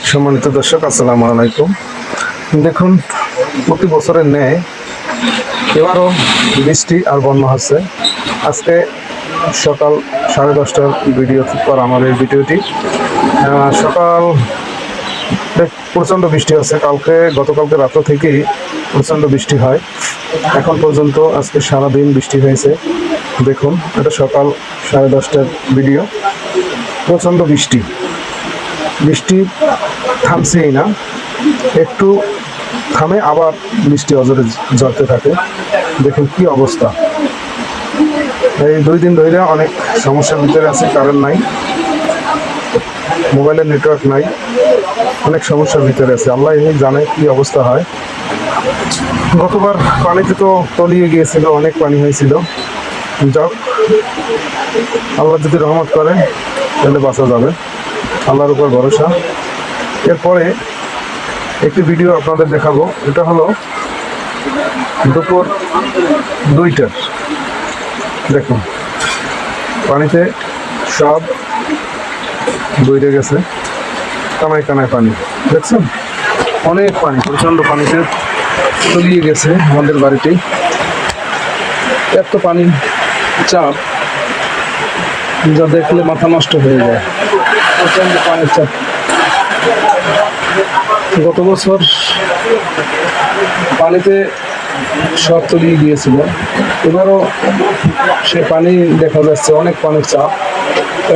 সম্মানিত দর্শক, আসসালামু আলাইকুম। দেখুন, প্রতি বছরের ন্যায় এবারও বৃষ্টি আর বন্যা হচ্ছে। আজকে সকাল 10:30টার ভিডিও করা আমার এই ভিডিওটি। সকাল প্রচণ্ড বৃষ্টি হচ্ছে। গতকালকে রাত থেকেই প্রচণ্ড বৃষ্টি হয়। এখন পর্যন্ত আজকে সারাদিন বৃষ্টি হয়েছে। দেখুন, এটা সকাল 10:30টার ভিডিও। প্রচণ্ড বৃষ্টি থামছেই না, একটু থামে আবার বৃষ্টি অজরে ঝরতে থাকে। দেখুন কি অবস্থা। এই 2 দিন ধরে অনেক সমস্যার ভিতরে আছে। কারেন্ট নাই, মোবাইলের নেটওয়ার্ক নাই, অনেক সমস্যার ভিতরে আছে। আল্লাহ জানে কি অবস্থা হয়। গতবার পানিতে তো তলিয়ে গিয়েছিল, অনেক পানি হয়েছিল। যাক, আল্লাহ যদি রহমত করে তাহলে বাঁচা যাবে, আল্লাহর উপর ভরসা। এরপরে একটি ভিডিও আপনাদের দেখাবো। এটা হলো দুপুর 2টার। দেখুন, পানিতে সব বইরে গেছে, কানায় কানায় পানি। দেখছেন, অনেক পানি, প্রচণ্ড পানিতে তলিয়ে গেছে আমাদের বাড়িটি। এত পানি চাপ যা দেখলে মাথা নষ্ট হয়ে যায়। প্রচণ্ড পানির চাপ। গত বছর পানিতে সব তলিয়ে গিয়েছিল, এবারও সে পানি দেখা যাচ্ছে, অনেক পানির চাপ।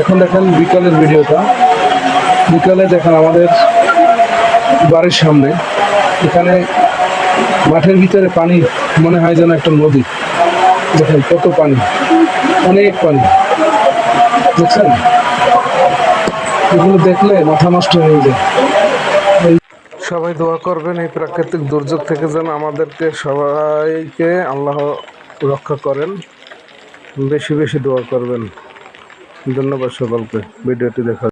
এখন দেখেন বিকালের ভিডিওটা। বিকালে দেখেন আমাদের বাড়ির সামনে, এখানে মাঠের ভিতরে পানি মনে হয় যেন একটা নদী। দেখেন কত পানি, অনেক পানি। দেখছেন, এগুলো দেখলে মাথা নষ্ট হয়ে যায়। সবাই দোয়া করবেন এই প্রাকৃতিক দুর্যোগ থেকে যেন আমাদেরকে সবাইকে আল্লাহ রক্ষা করেন। বেশি বেশি দোয়া করবেন। ধন্যবাদ সকলকে ভিডিওটি দেখার।